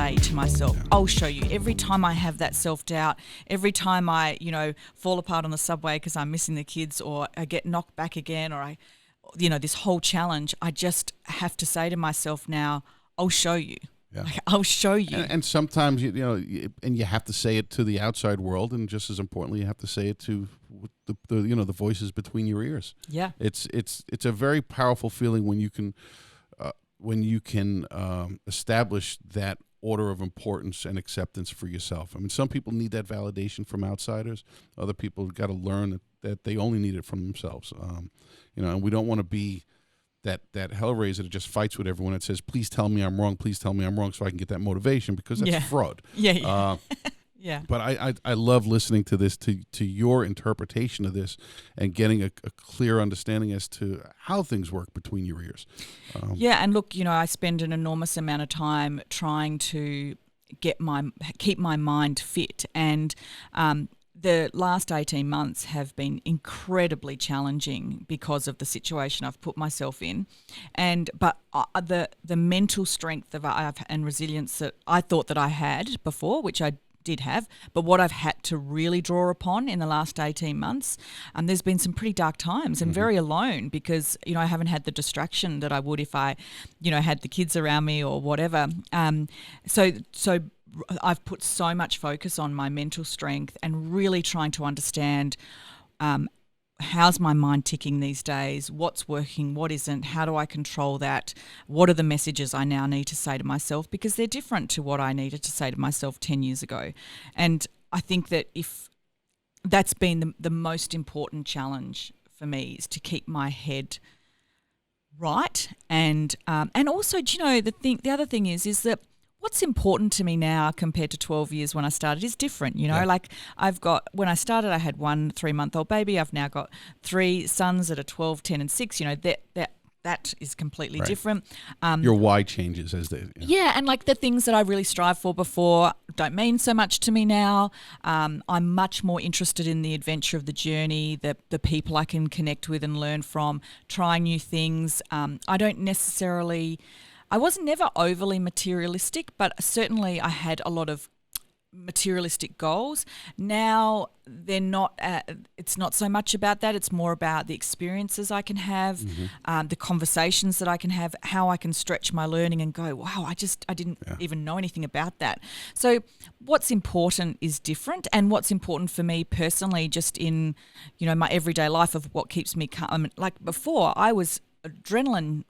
say to myself, I'll show you. Every time I have that self-doubt, every time I, fall apart on the subway because I'm missing the kids, or I get knocked back again, or this whole challenge, I just have to say to myself now, I'll show you. Yeah. Like, I'll show you. And sometimes, and you have to say it to the outside world, and just as importantly, you have to say it to the voices between your ears. Yeah. It's a very powerful feeling when you can establish that order of importance and acceptance for yourself. I mean, some people need that validation from outsiders. Other people got to learn that they only need it from themselves. And we don't want to be that hellraiser that just fights with everyone that says, please tell me I'm wrong, please tell me I'm wrong, so I can get that motivation, because that's fraud. Yeah. Yeah. But I love listening to this, to your interpretation of this, and getting a clear understanding as to how things work between your ears. And look, I spend an enormous amount of time trying to keep my mind fit, and the last 18 months have been incredibly challenging because of the situation I've put myself in, but the mental strength and resilience that I thought that I had before, which I did have, but what I've had to really draw upon in the last 18 months, there's been some pretty dark times and very alone, because I haven't had the distraction that I would if I had the kids around me or whatever. So I've put so much focus on my mental strength and really trying to understand how's my mind ticking these days, what's working, what isn't, how do I control that, what are the messages I now need to say to myself, because they're different to what I needed to say to myself 10 years ago. And I think that if that's been the most important challenge for me, is to keep my head right. And also, the other thing is that what's important to me now compared to 12 years when I started is different, Like when I started, I had 1 3-month-old baby. I've now got 3 sons that are 12, 10 and 6, that is completely different. Your why changes as they... Yeah, and like the things that I really strive for before don't mean so much to me now. I'm much more interested in the adventure of the journey, the people I can connect with and learn from, trying new things. I was never overly materialistic, but certainly I had a lot of materialistic goals. Now they're not. It's not so much about that. It's more about the experiences I can have, the conversations that I can have, how I can stretch my learning and go, wow, I didn't even know anything about that. So what's important is different, and what's important for me personally, just in my everyday life, of what keeps me calm. Like before, I was adrenaline.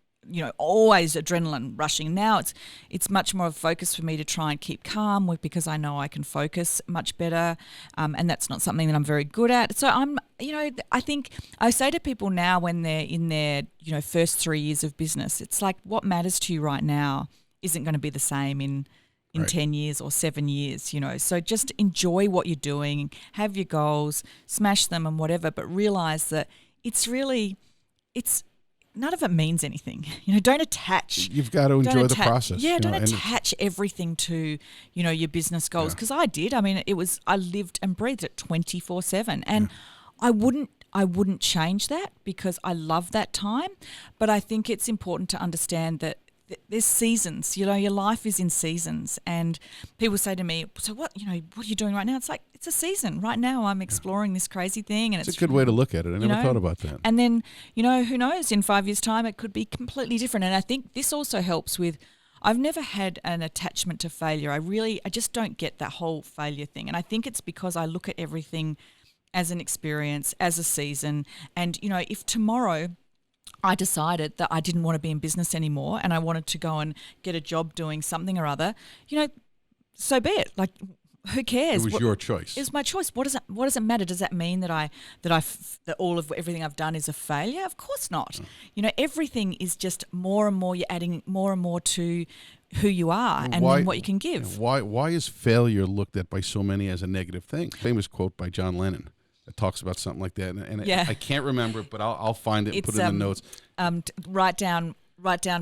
Always adrenaline rushing. Now it's much more of a focus for me to try and keep calm, because I know I can focus much better, and that's not something that I'm very good at. So I think I say to people now when they're in their, first 3 years of business, it's like what matters to you right now isn't going to be the same in 10 years or 7 years, So just enjoy what you're doing, have your goals, smash them and whatever, but realize that none of it means anything. Don't attach. You've got to enjoy the process. Yeah, don't attach everything to, your business goals. Because I did. I mean, I lived and breathed it 24/7, and I wouldn't change that, because I love that time. But I think it's important to understand that there's seasons. Your life is in seasons, and people say to me, "So what? What are you doing right now?" It's like, it's a season. Right now, I'm exploring this crazy thing, and it's a good way to look at it. I never thought about that. And then, who knows? In 5 years' time, it could be completely different. And I think this also helps with. I've never had an attachment to failure. I just don't get that whole failure thing. And I think it's because I look at everything as an experience, as a season. And if tomorrow I decided that I didn't want to be in business anymore and I wanted to go and get a job doing something or other, so be it. Like, who cares? It was your choice. It's my choice. What does it matter? Does that mean that all of everything I've done is a failure? Of course not. Everything is just more and more. You're adding more and more to who you are and then what you can give. Why is failure looked at by so many as a negative thing? Famous quote by John Lennon. It talks about something like that, and I can't remember it, but I'll find it and put it in the notes. Write down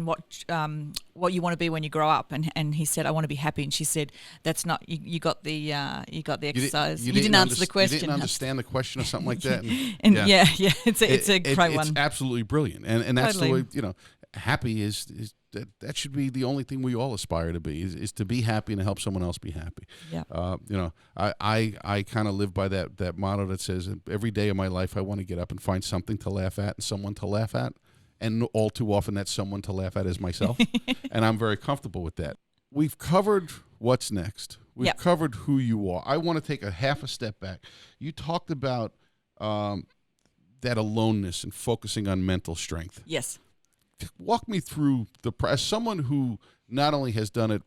what you want to be when you grow up, and he said, I want to be happy, and she said, that's not you got the exercise. You didn't answer the question. You didn't understand the question or something like that. It's a great one. It's absolutely brilliant, and that's totally. The way happy is that should be the only thing we all aspire to be is to be happy and to help someone else be happy. Yeah. I kind of live by that motto that says every day of my life I want to get up and find something to laugh at and someone to laugh at, and all too often that someone to laugh at is myself, and I'm very comfortable with that. We've covered what's next. We've covered who you are. I want to take a half a step back. You talked about that aloneness and focusing on mental strength. Yes. Walk me through as someone who not only has done it,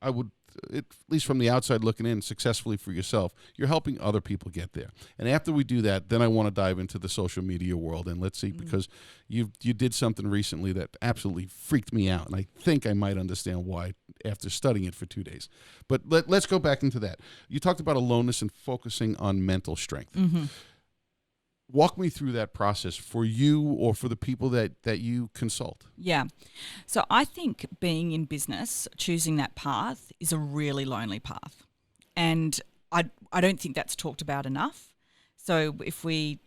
at least from the outside looking in, successfully for yourself, you're helping other people get there. And after we do that, then I want to dive into the social media world, and let's see, because you did something recently that absolutely freaked me out, and I think I might understand why after studying it for 2 days. But let's go back into that. You talked about aloneness and focusing on mental strength. Mm-hmm. Walk me through that process for you or for the people that you consult. Yeah. So I think being in business, choosing that path is a really lonely path. And I don't think that's talked about enough. So if we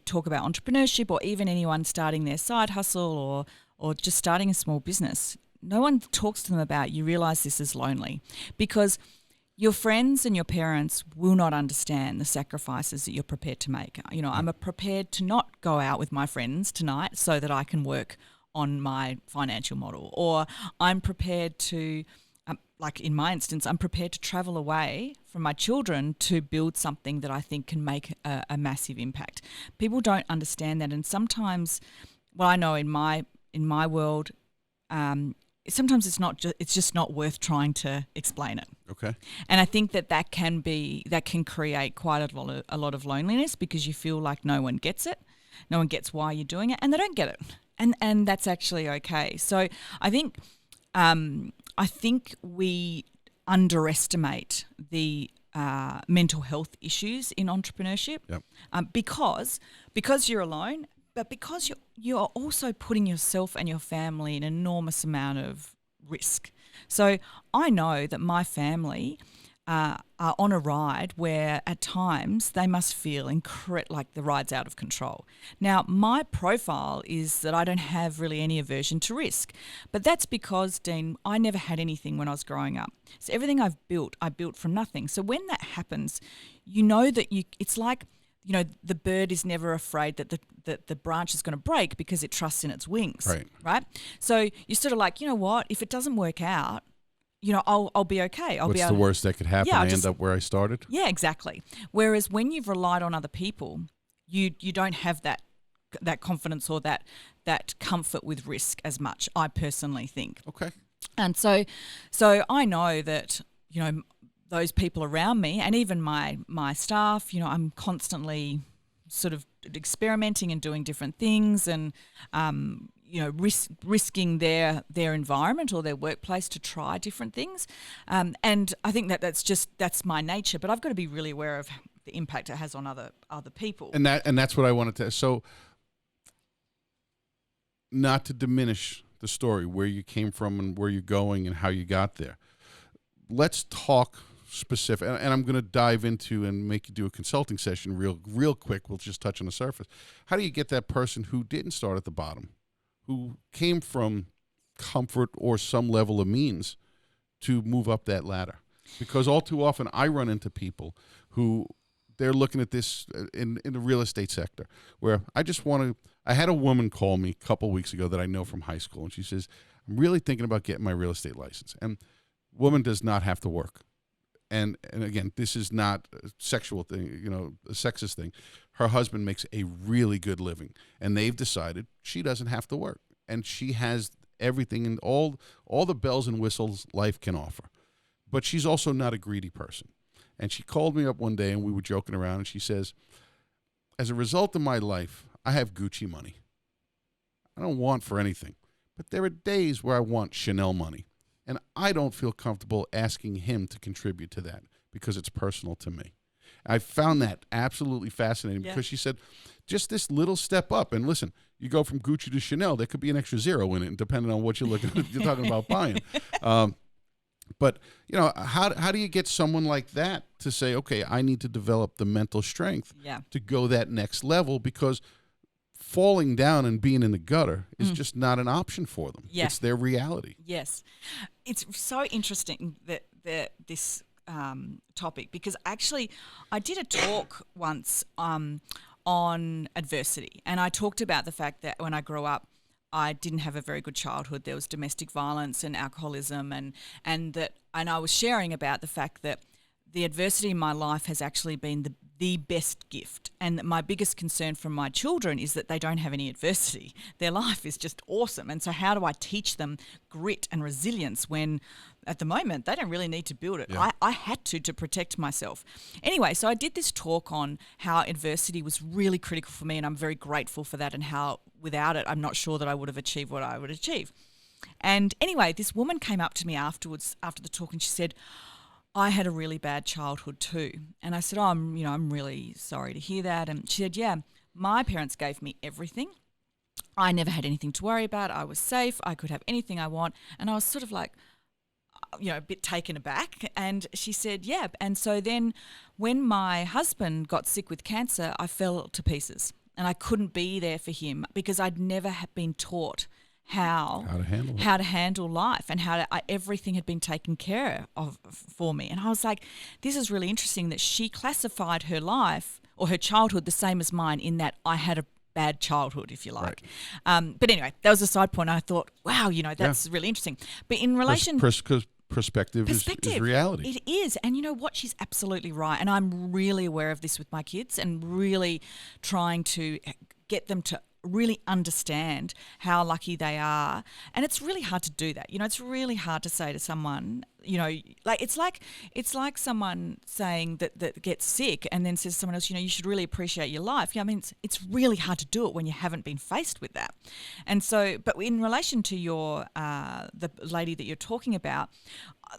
talk about entrepreneurship or even anyone starting their side hustle or just starting a small business, no one talks to them about you realize this is lonely, because your friends and your parents will not understand the sacrifices that you're prepared to make. You know, I'm prepared to not go out with my friends tonight so that I can work on my financial model. Or I'm prepared to, like in my instance, I'm prepared to travel away from my children to build something that I think can make a massive impact. People don't understand that. And sometimes, well, I know in my world, sometimes it's just not worth trying to explain it. Okay. And I think that can create quite a lot of loneliness, because you feel like no one gets it, no one gets why you're doing it, and they don't get it, and that's actually okay. So I think we underestimate the mental health issues in entrepreneurship. Yep. Because you're alone. But because you're also putting yourself and your family in an enormous amount of risk. So I know that my family are on a ride where at times they must feel like the ride's out of control. Now, my profile is that I don't have really any aversion to risk. But that's because, Dean, I never had anything when I was growing up. So everything I built from nothing. So when that happens, you know that it's like, you know, the bird is never afraid that the branch is going to break because it trusts in its wings, right? So you're sort of like, you know what, if it doesn't work out, you know, I'll be okay. What's the worst that could happen? I end up where I started? Yeah, exactly. Whereas when you've relied on other people, you don't have that confidence or that comfort with risk as much, I personally think. Okay. And so I know that, you know, those people around me and even my staff, you know, I'm constantly sort of experimenting and doing different things and, you know, risking their environment or their workplace to try different things. And I think that's my nature, but I've got to be really aware of the impact it has on other people. And that's what I wanted to. So not to diminish the story, where you came from and where you're going and how you got there. Let's talk specific, and I'm going to dive into and make you do a consulting session real quick. We'll just touch on the surface. How do you get that person who didn't start at the bottom, who came from comfort or some level of means, to move up that ladder? Because all too often I run into people who they're looking at this in the real estate sector, where I had a woman call me a couple weeks ago that I know from high school, and she says, I'm really thinking about getting my real estate license. And woman does not have to work. And again, this is not a sexual thing, you know, a sexist thing. Her husband makes a really good living, and they've decided she doesn't have to work, and she has everything and all the bells and whistles life can offer. But she's also not a greedy person. And she called me up one day, and we were joking around, and she says, as a result of my life, I have Gucci money. I don't want for anything, but there are days where I want Chanel money. And I don't feel comfortable asking him to contribute to that because it's personal to me. I found that absolutely fascinating because she said, just this little step up. And listen, you go from Gucci to Chanel, there could be an extra zero in it, depending on what you're talking about buying. But, you know, how do you get someone like that to say, okay, I need to develop the mental strength to go that next level? Because falling down and being in the gutter is just not an option for them. Yeah. It's their reality. Yes. It's so interesting that this topic, because actually I did a talk once on adversity, and I talked about the fact that when I grew up, I didn't have a very good childhood. There was domestic violence and alcoholism, and I was sharing about the fact that the adversity in my life has actually been the best gift. And that my biggest concern from my children is that they don't have any adversity. Their life is just awesome. And so how do I teach them grit and resilience when at the moment they don't really need to build it? Yeah. I had to protect myself. Anyway, so I did this talk on how adversity was really critical for me, and I'm very grateful for that, and how without it I'm not sure that I would have achieved what I would achieve. And anyway, this woman came up to me afterwards, after the talk, and she said, I had a really bad childhood too. And I said, oh, I'm really sorry to hear that. And she said, yeah, my parents gave me everything. I never had anything to worry about. I was safe. I could have anything I want. And I was sort of like, a bit taken aback. And she said, yeah. And so then when my husband got sick with cancer, I fell to pieces, and I couldn't be there for him because I'd never been taught how to handle life, and everything had been taken care of for me. And I was like, this is really interesting that she classified her life or her childhood the same as mine, in that I had a bad childhood, if you like. Right. But anyway, that was a side point. I thought, wow, that's really interesting. But in relation... Perspective is reality. It is. And you know what? She's absolutely right. And I'm really aware of this with my kids, and really trying to get them to really understand how lucky they are. And it's really hard to do that. It's really hard to say to someone, it's like someone saying that gets sick and then says to someone else, you should really appreciate your life. It's really hard to do it when you haven't been faced with that. And so, but in relation to your the lady that you're talking about,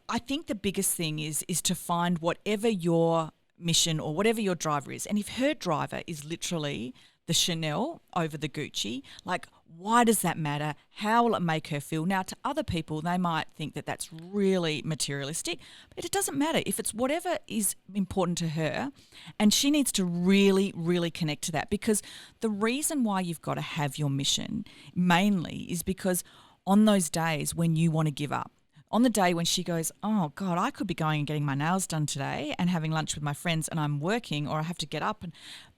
I think the biggest thing is to find whatever your mission or whatever your driver is. And if her driver is literally the Chanel over the Gucci, like, why does that matter? How will it make her feel? Now, to other people, they might think that that's really materialistic, but it doesn't matter. If it's whatever is important to her, and she needs to really, really connect to that, because the reason why you've got to have your mission mainly is because on those days when you want to give up, on the day when she goes, oh, God, I could be going and getting my nails done today and having lunch with my friends, and I'm working, or I have to get up. And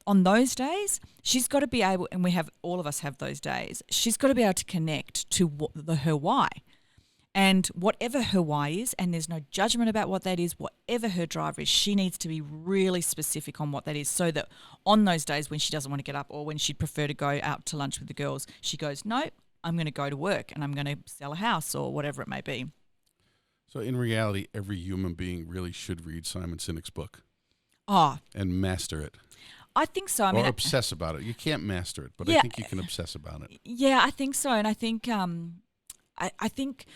on those days, she's got to be able, and all of us have those days, she's got to be able to connect to her why. And whatever her why is, and there's no judgment about what that is, whatever her driver is, she needs to be really specific on what that is, so that on those days when she doesn't want to get up, or when she'd prefer to go out to lunch with the girls, she goes, no, I'm going to go to work and I'm going to sell a house, or whatever it may be. So in reality, every human being really should read Simon Sinek's book. Oh. And master it. I think so. Or obsess about it. You can't master it, but I think you can obsess about it. Yeah, I think so. And I think, I think,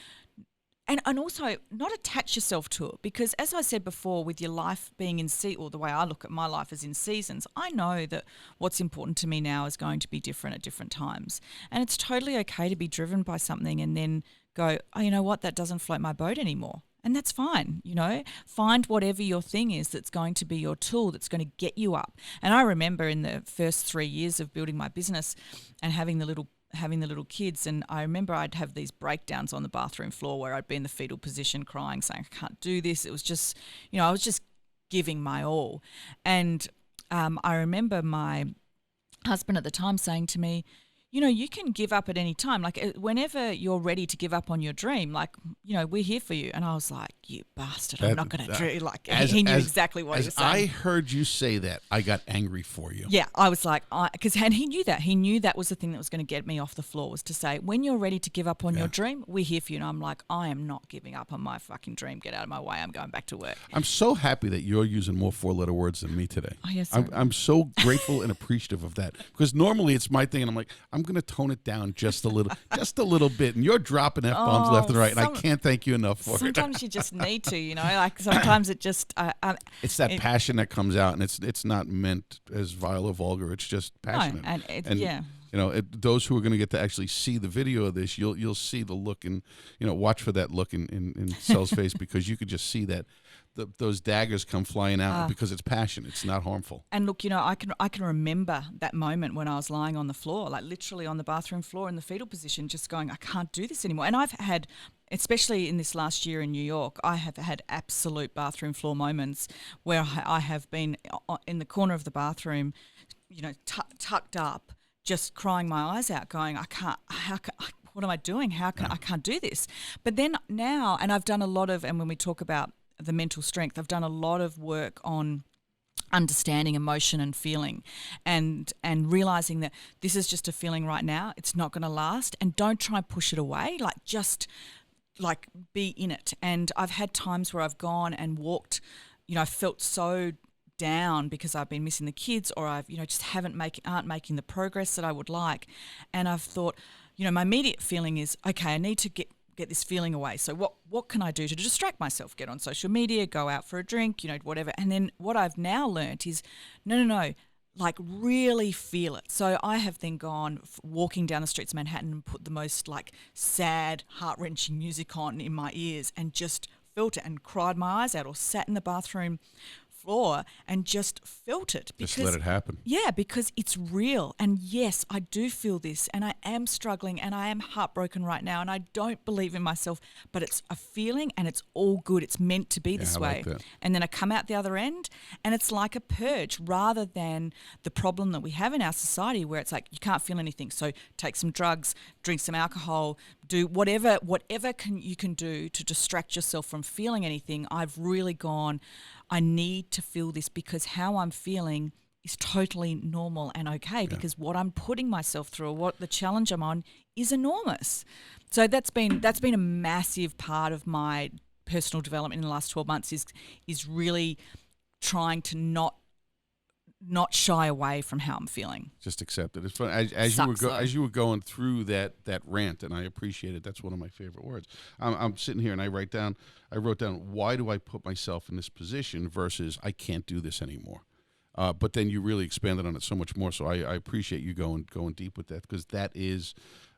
and also not attach yourself to it, because as I said before, with your life being in or the way I look at my life is in seasons, I know that what's important to me now is going to be different at different times. And it's totally okay to be driven by something and then go, oh, you know what, that doesn't float my boat anymore. And that's fine, Find whatever your thing is that's going to be your tool, that's going to get you up. And I remember in the first 3 years of building my business and having the little kids, and I remember I'd have these breakdowns on the bathroom floor where I'd be in the fetal position crying, saying, I can't do this. It was just, I was just giving my all. And I remember my husband at the time saying to me, you can give up at any time. Like, whenever you're ready to give up on your dream, like, we're here for you. And I was like, you bastard, I'm not going to do. Like, he knew exactly what he was saying. I heard you say that, I got angry for you. Yeah, I was like, and he knew that. He knew that was the thing that was going to get me off the floor, was to say, when you're ready to give up on your dream, we're here for you. And I'm like, I am not giving up on my fucking dream. Get out of my way. I'm going back to work. I'm so happy that you're using more 4-letter words than me today. Oh, yes, I'm so grateful and appreciative of that, because normally it's my thing, and I'm like, I'm going to tone it down just a little bit, and you're dropping F-bombs left and right, and I can't thank you enough for it. Sometimes you just need to, like sometimes it just... it's that passion that comes out, and it's not meant as vile or vulgar. It's just passionate. No, those who are going to get to actually see the video of this, you'll see the look, and watch for that look in Sel's face, because you could just see that those daggers come flying out because it's passion. It's not harmful. And look, I can remember that moment when I was lying on the floor, like literally on the bathroom floor in the fetal position, just going, I can't do this anymore. And I've had, especially in this last year in New York, I have had absolute bathroom floor moments where I have been in the corner of the bathroom, tucked up, just crying my eyes out, going, what am I doing? I can't do this. But then now, and I've done a lot of, and when we talk about the mental strength, I've done a lot of work on understanding emotion and feeling, and realizing that this is just a feeling right now. It's not going to last, and don't try and push it away. Just be in it. And I've had times where I've gone and walked, I felt so down because I've been missing the kids, or I've just aren't making the progress that I would like, and I've thought, my immediate feeling is, okay, I need to get this feeling away. So what can I do to distract myself? Get on social media, go out for a drink, whatever. And then what I've now learnt is no, really feel it. So I have then gone walking down the streets of Manhattan and put the most sad, heart-wrenching music on in my ears and just felt it and cried my eyes out, or sat in the bathroom floor and just felt it. Just let it happen. Yeah, because it's real. And yes, I do feel this, and I am struggling, and I am heartbroken right now, and I don't believe in myself, but it's a feeling, and it's all good. It's meant to be this way. Like that. And then I come out the other end, and it's like a purge, rather than the problem that we have in our society where it's like you can't feel anything. So take some drugs, drink some alcohol, do whatever you can do to distract yourself from feeling anything. I've really gone, I need to feel this, because how I'm feeling is totally normal and okay, because what I'm putting myself through, or what the challenge I'm on, is enormous. So that's been a massive part of my personal development in the last 12 months is really trying to not shy away from how I'm feeling. Just accept it. It's fun. As you were going through that rant, and I appreciate it. That's one of my favorite words. I'm sitting here and I wrote down, why do I put myself in this position versus I can't do this anymore. But then you really expanded on it so much more. So I appreciate you going deep with that, because that is,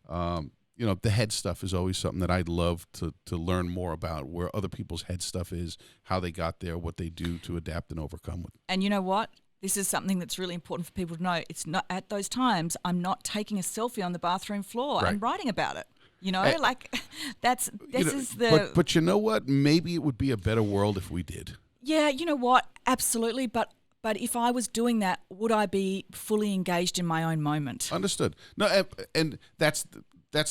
the head stuff is always something that I'd love to learn more about, where other people's head stuff is, how they got there, what they do to adapt and overcome with. And you know what? This is something that's really important for people to know. It's not at those times, I'm not taking a selfie on the bathroom floor and writing about it. But you know what? Maybe it would be a better world if we did. Yeah, you know what? Absolutely. But if I was doing that, would I be fully engaged in my own moment? Understood. No, and that's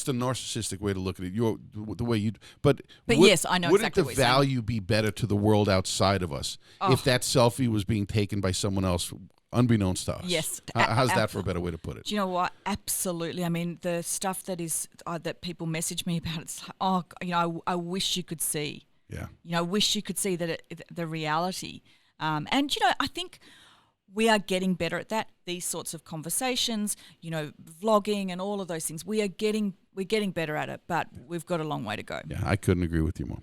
the narcissistic way to look at it. The way you, but yes, I know exactly what wouldn't you're the value be better to the world outside of us if that selfie was being taken by someone else, unbeknownst to us? Yes. How's that for a better way to put it? Do you know what? Absolutely. I mean, the stuff that is that people message me about, it's like, I wish you could see. Yeah. I wish you could see the reality. And I think we are getting better at that. These sorts of conversations, vlogging and all of those things. We're getting better at it, but we've got a long way to go. Yeah, I couldn't agree with you more.